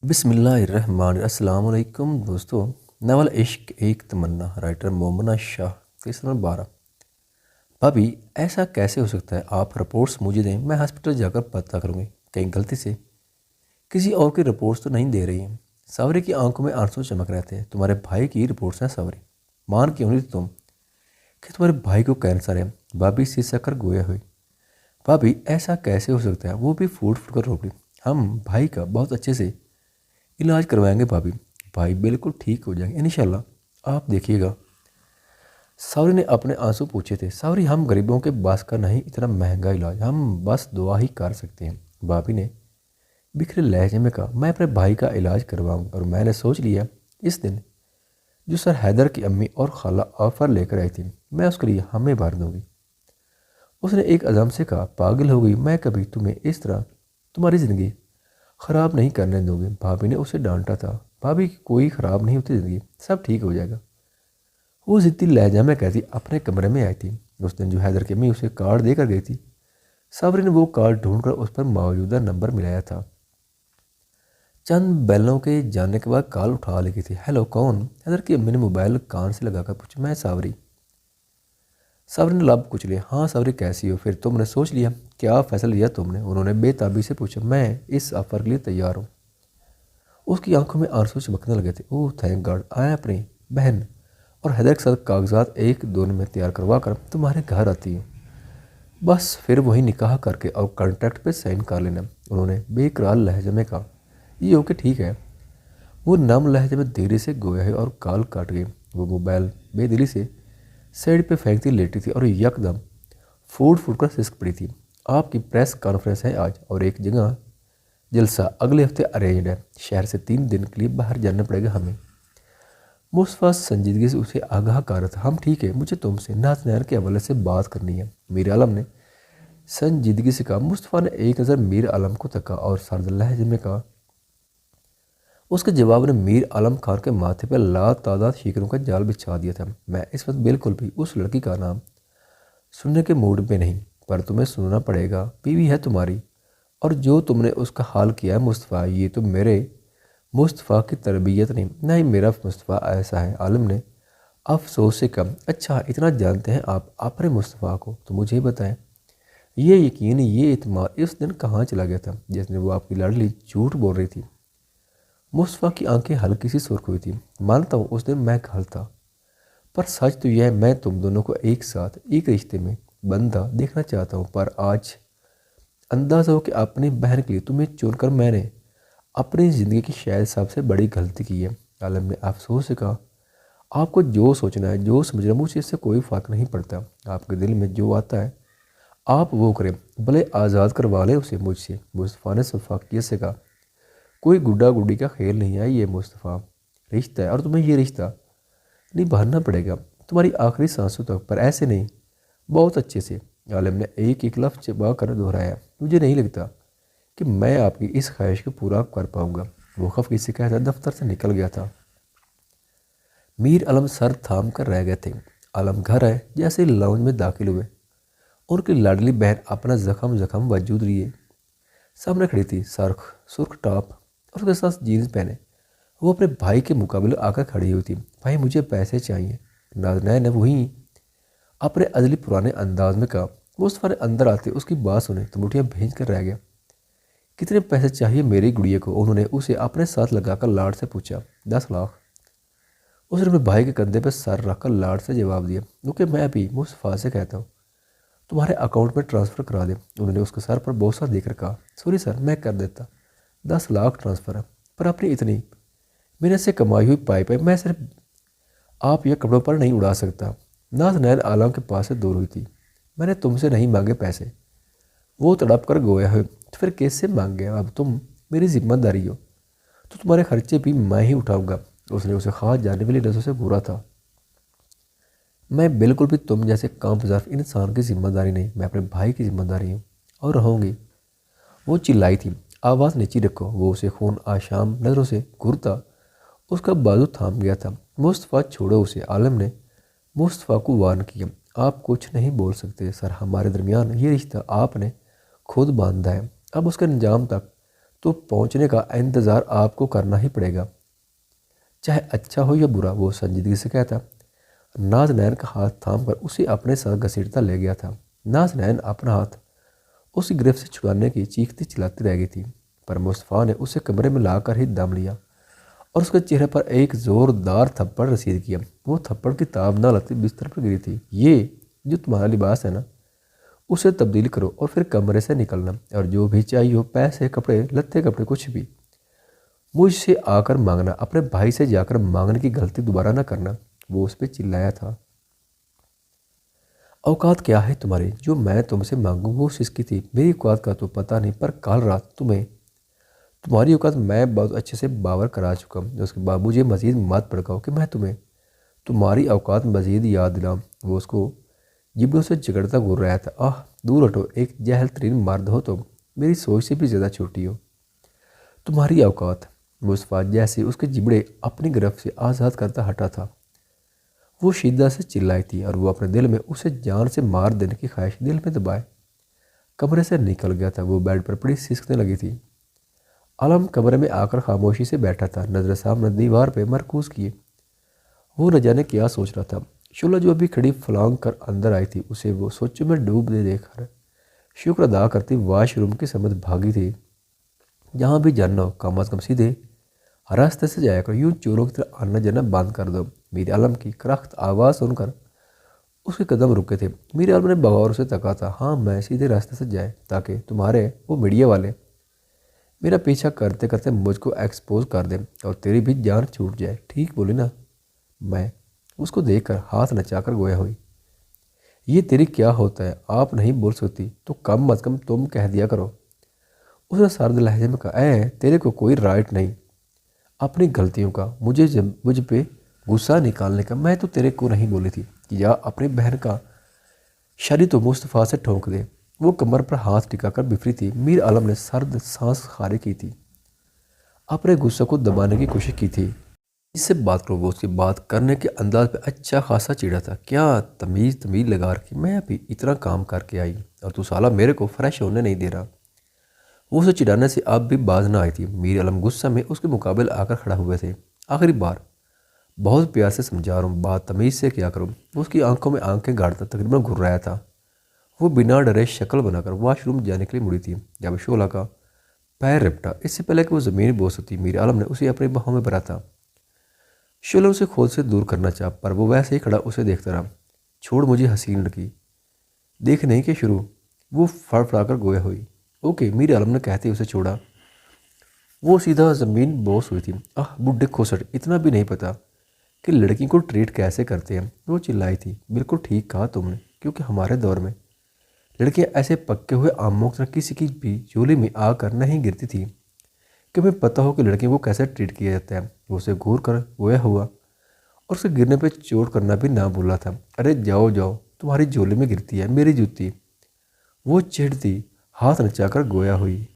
بسم اللہ الرحمن السلام علیکم دوستو، ناول عشق ایک تمنا، رائٹر مومنہ شاہ، قسط نمبر 12۔ بھابھی ایسا کیسے ہو سکتا ہے؟ آپ رپورٹس مجھے دیں، میں ہاسپٹل جا کر پتہ کروں گی، کہیں غلطی سے کسی اور کی رپورٹس تو نہیں دے رہی ہیں۔ ساوری کی آنکھوں میں آنسو چمک رہے تھے۔ تمہارے بھائی کی رپورٹس ہیں ساوری، مان کیوں نہیں تم کہ تمہارے بھائی کو کینسر ہے؟ بھابھی سسک کر گویا ہوئی۔ بھابھی ایسا کیسے ہو سکتا ہے؟ وہ بھی پھوٹ کر رو پڑی۔ ہم بھائی کا بہت اچھے سے علاج کروائیں گے بھابھی، بھائی بالکل ٹھیک ہو جائیں گے انشاءاللہ، آپ دیکھیے گا۔ ساوری نے اپنے آنسو پوچھے تھے۔ ساوری، ہم غریبوں کے بس کا نہیں اتنا مہنگا علاج، ہم بس دعا ہی کر سکتے ہیں۔ بھابھی نے بکھرے لہجے میں کہا، میں اپنے بھائی کا علاج کرواؤں گا، اور میں نے سوچ لیا اس دن جو سر حیدر کی امی اور خالہ آفر لے کر آئی تھی، میں اس کے لیے ہمیں بھر دوں گی۔ اس نے ایک عزم سے کہا، پاگل ہو گئی، میں کبھی تمہیں اس طرح تمہاری زندگی خراب نہیں کرنے دوں گی۔ بھابھی نے اسے ڈانٹا تھا۔ بھابھی کی کوئی خراب نہیں ہوتی زندگی، سب ٹھیک ہو جائے گا، وہ ضدی لہجہ میں کہتی اپنے کمرے میں آئی تھی۔ اس دن جو حیدر کی امی اسے کارڈ دے کر گئی تھی، ساوری نے وہ کارڈ ڈھونڈ کر اس پر موجودہ نمبر ملایا تھا۔ چند بیلوں کے جاننے کے بعد کال اٹھا لی گئی تھی۔ ہیلو، کون؟ حیدر کی امی نے موبائل کان سے لگا کر پوچھا۔ میں ساوری۔ ساوری نے لب کچھ لیا۔ ہاں ساوری، کیسی ہو؟ پھر تم نے سوچ لیا؟ کیا فیصلہ لیا تم نے؟ انہوں نے بے تابی سے پوچھا۔ میں اس آفر کے لیے تیار ہوں۔ اس کی آنکھوں میں آنسو چمکنے لگے تھے۔ اوہ تھینک گاڈ، آیا اپنی بہن اور حیدر کے ساتھ کاغذات ایک دو میں تیار کروا کر تمہارے گھر آتی ہوں، بس پھر وہی نکاح کر کے اور کانٹریکٹ پہ سائن کر لینا۔ انہوں نے بے قرار لہجے میں کہا۔ یہ اوکے، ٹھیک ہے۔ وہ نم لہجے میں دیری سے گویا ہے اور کال کاٹ گئی۔ وہ موبائل بے دلی سے سائڈ پہ پھینکتی لیٹی تھی اور یکدم پھوٹ کر سسک پڑی تھی۔ آپ کی پریس کانفرنس ہے آج، اور ایک جگہ جلسہ اگلے ہفتے ارینجڈ ہے، شہر سے 3 دن کے لیے باہر جانا پڑے گا ہمیں۔ مصطفیٰ سنجیدگی سے اسے آگاہ کر رہا تھا۔ ہم ٹھیک ہے، مجھے تم سے ناظرین کے حوالے سے بات کرنی ہے، میر عالم نے سنجیدگی سے کہا۔ مصطفیٰ نے ایک نظر میر عالم کو تکا اور سرد لہجے میں کہا۔ اس کے جواب نے میر عالم خان کے ماتھے پر لاتعداد شکروں کا جال بچھا دیا تھا۔ میں اس وقت بالکل بھی اس لڑکی کا نام سننے کے موڈ میں نہیں، پر تمہیں سننا پڑے گا، بیوی ہے تمہاری، اور جو تم نے اس کا حال کیا ہے مصطفیٰ، یہ تو میرے مصطفیٰ کی تربیت نہیں، نہ ہی میرا مصطفیٰ ایسا ہے۔ عالم نے افسوس سے کہا۔ اچھا، اتنا جانتے ہیں آپ اپنے مصطفیٰ کو، تو مجھے بتائیں یہ یقین، یہ اعتماد اس دن کہاں چلا گیا تھا جس نے وہ آپ کی لاڈلی جھوٹ بول رہی تھی؟ مصطفیٰ کی آنکھیں ہلکی سی سرخ ہوئی تھی۔ مانتا ہوں اس دن میں غلط تھا، پر سچ تو یہ ہے میں تم دونوں کو ایک ساتھ ایک رشتے میں بندہ دیکھنا چاہتا ہوں، پر آج اندازہ ہو کہ اپنی بہن کے لیے تمہیں چن کر میں نے اپنی زندگی کی شاید سب سے بڑی غلطی کی ہے۔ عالم نے افسوس سے کہا۔ آپ کو جو سوچنا ہے، جو سمجھنا، مجھے اس سے کوئی فرق نہیں پڑتا، آپ کے دل میں جو آتا ہے آپ وہ کریں، بھلے آزاد کروا لیں اسے مجھ سے۔ مصطفیٰ نے شفقت سے کہا۔ کوئی گڈا گڈی کا کھیل نہیں ہے یہ مصطفیٰ، رشتہ ہے، اور تمہیں یہ رشتہ نبھانا پڑے گا تمہاری آخری سانسوں تک، پر ایسے نہیں، بہت اچھے سے۔ عالم نے ایک لفظ چبا کر دہرایا۔ مجھے نہیں لگتا کہ میں آپ کی اس خواہش کو پورا کر پاؤں گا۔ وہ خفگی سے کہتا دفتر سے نکل گیا تھا۔ میر عالم سر تھام کر رہ گئے تھے۔ عالم گھر آئے، جیسے لاؤنج میں داخل ہوئے ان کی لاڈلی بہن اپنا زخم وجود لیے سامنے کھڑی تھی، سرخ ٹاپ اور اس کے ساتھ جینز پہنے۔ وہ اپنے بھائی کے مقابلے آ کر کھڑی ہوئی تھی۔ بھائی مجھے پیسے چاہیے، ناظرین نے وہیں اپنے ازلی پرانے انداز میں کہا۔ مصطفیٰ نے اندر آتے اس کی بات سنے تو مٹھیاں بھینج کر رہ گیا۔ کتنے پیسے چاہیے میری گڑیے کو؟ انہوں نے اسے اپنے ساتھ لگا کر لاڈ سے پوچھا۔ 10 لاکھ۔ اس نے اپنے بھائی کے کندھے پہ سر رکھ کر لاڈ سے جواب دیا۔ کیونکہ میں بھی مصطفیٰ سے کہتا ہوں تمہارے اکاؤنٹ میں ٹرانسفر کرا دیں۔ انہوں نے اس کے سر پر بوسہ دے کر کہا۔ سوری سر، میں کر دیتا، 10 لاکھ ٹرانسفر ہے، پر اپنی اتنی محنت سے کمائی ہوئی پائی میں صرف آپ یا کپڑوں پر نہیں اڑا سکتا۔ ناظرین عالم کے پاس سے دور ہوئی تھی۔ میں نے تم سے نہیں مانگے پیسے، وہ تڑپ کر گویا ہوئے، تو پھر کیس سے مانگ گیا؟ اب تم میری ذمہ داری ہو تو تمہارے خرچے بھی میں ہی اٹھاؤں گا۔ اس نے اسے خاص جانے والی نظروں سے گھورا تھا۔ میں بالکل بھی تم جیسے کام ظرف انسان کی ذمہ داری نہیں، میں اپنے بھائی کی ذمہ داری ہوں اور رہوں گی۔ وہ چلائی تھی۔ آواز نیچی رکھو۔ وہ اسے خون آشام نظروں سے گھورتا اس کا بازو تھام گیا تھا۔ مصطفیٰ چھوڑو اسے، عالم نے مصطفیٰ کو وارن کیا۔ آپ کچھ نہیں بول سکتے سر، ہمارے درمیان یہ رشتہ آپ نے خود باندھا ہے، اب اس کے انجام تک تو پہنچنے کا انتظار آپ کو کرنا ہی پڑے گا، چاہے اچھا ہو یا برا، وہ سنجیدگی سے کہتا۔ نازنین کا ہاتھ تھام کر اسے اپنے ساتھ گھسیٹتا لے گیا تھا۔ نازنین اپنا ہاتھ اس کی گرفت سے چھڑانے کی چیختی چلاتی رہ گئی تھی، پر مصطفیٰ نے اسے کمرے میں لا کر ہی دم لیا اور اس کے چہرے پر ایک زوردار تھپڑ رسید کیا۔ وہ تھپڑ کی تاب نہ لگتی بستر پر گری تھی۔ یہ جو تمہارا لباس ہے نا، اسے تبدیل کرو اور پھر کمرے سے نکلنا، اور جو بھی چاہیے ہو، پیسے، کپڑے لتے، کپڑے، کچھ بھی، مجھ سے آ کر مانگنا، اپنے بھائی سے جا کر مانگنے کی غلطی دوبارہ نہ کرنا۔ وہ اس پہ چلایا تھا۔ اوقات کیا ہے تمہاری جو میں تم سے مانگوں؟ وہ سسکی تھی۔ میری اوقات کا تو پتہ نہیں، پر کل رات تمہاری اوقات میں بہت اچھے سے باور کرا چکا ہوں۔ اس کے بعد مجھے مزید مت بھڑکاؤ کہ میں تمہاری اوقات مزید یاد دلاؤں۔ وہ اس کو جبڑوں سے جگڑتا گھور رہا تھا۔ آہ، دور ہٹو، ایک جاہل ترین مرد ہو تم، میری سوچ سے بھی زیادہ چھوٹی ہو۔ تمہاری اوقات، مصطفیٰ جیسے اس کے جبڑے اپنی گرفت سے آزاد کرتا ہٹا تھا، وہ شدت سے چلائی تھی، اور وہ اپنے دل میں اسے جان سے مار دینے کی خواہش دل میں دبائے کمرے سے نکل گیا تھا۔ وہ بیڈ پر پڑی سسکنے لگی تھی۔ عالم کمرے میں آ کر خاموشی سے بیٹھا تھا، نظر سامنے دیوار پہ مرکوز کیے۔ وہ نہ جانے کیا سوچ رہا تھا۔ شعلہ جو ابھی کھڑی پھلانگ کر اندر آئی تھی، اسے وہ سوچوں میں ڈوب دے دیکھ کر شکر ادا کرتی واش روم کی سمت بھاگی تھی۔ جہاں بھی جانا ہو کم از کم سیدھے راستے سے جایا کر، یوں چوروں کی طرح آنا جانا بند کر دو۔ میر عالم کی کرخت آواز سن کر اس کے قدم رکے تھے۔ میر عالم نے بغور سے تکا تھا۔ ہاں، میں سیدھے راستے سے جائے تاکہ تمہارے وہ میڈیا والے میرا پیچھا کرتے کرتے مجھ کو ایکسپوز کر دیں اور تیری بھی جان چھوٹ جائے، ٹھیک بولی نا؟ میں اس کو دیکھ کر ہاتھ نچا کر گویا ہوئی۔ یہ تیری کیا ہوتا ہے؟ آپ نہیں بول سکتی تو کم از کم تم کہہ دیا کرو۔ اس نے سرد لہجے میں کہا، تیرے کو کوئی رائٹ نہیں اپنی غلطیوں کا، مجھ پہ غصہ نکالنے کا۔ میں تو تیرے کو نہیں بولی تھی کہ یا اپنی بہن کا شری تو مصطفیٰ سے ٹھونک دے۔ وہ کمر پر ہاتھ ٹکا کر بفری تھی۔ میر عالم نے سرد سانس خارج کی تھی، اپنے غصے کو دبانے کی کوشش کی تھی۔ اس سے بات کرو۔ وہ اس کی بات کرنے کے انداز پہ اچھا خاصا چڑا تھا۔ کیا تمیز لگا رکھی، میں ابھی اتنا کام کر کے آئی اور تو سالہ میرے کو فریش ہونے نہیں دے رہا۔ وہ اسے چڑھانے سے اب بھی باز نہ آئی تھی۔ میر عالم غصہ میں اس کے مقابل آ کر کھڑا ہوئے تھے۔ آخری بار بہت پیار سے سمجھا رہا ہوں، بات تمیز سے کیا کروں۔ وہ اس کی آنکھوں میں آنکھیں گاڑتا تقریباً گھر رہا تھا۔ وہ بنا ڈرے شکل بنا کر واش روم جانے کے لیے مڑی تھی جب شعلہ کا پیر رپٹا۔ اس سے پہلے کہ وہ زمین بوس سکتی، میر عالم نے اسے اپنی باہوں میں بھرا تھا۔ شعلہ اسے خود سے دور کرنا چاہا، پر وہ ویسے ہی کھڑا اسے دیکھتا رہا۔ چھوڑ مجھے حسین لڑکی، دیکھ نہیں کہ شروع۔ وہ فڑفڑا کر گویا ہوئی۔ اوکے، میر عالم نے کہتے اسے چھوڑا۔ وہ سیدھا زمین بوس ہوئی تھی۔ بڈھے کھوسٹ، اتنا بھی نہیں پتا کہ لڑکی کو ٹریٹ کیسے کرتے ہیں؟ وہ چلائی تھی۔ بالکل ٹھیک کہا تم نے، کیونکہ ہمارے دور میں لڑکیاں ایسے پکے ہوئے آموں کی طرح کسی کی بھی جولی میں آ کر نہیں گرتی تھی کہ ہمیں پتہ ہو کہ لڑکیوں کو کیسے ٹریٹ کیا جاتا ہے۔ وہ اسے گھور کر گویا ہوا اور اسے گرنے پہ چوٹ کرنا بھی نہ بھولا تھا۔ ارے جاؤ جاؤ، تمہاری جولی میں گرتی ہے میری جوتی۔ وہ چڑھتی ہاتھ نچا کر گویا ہوئی۔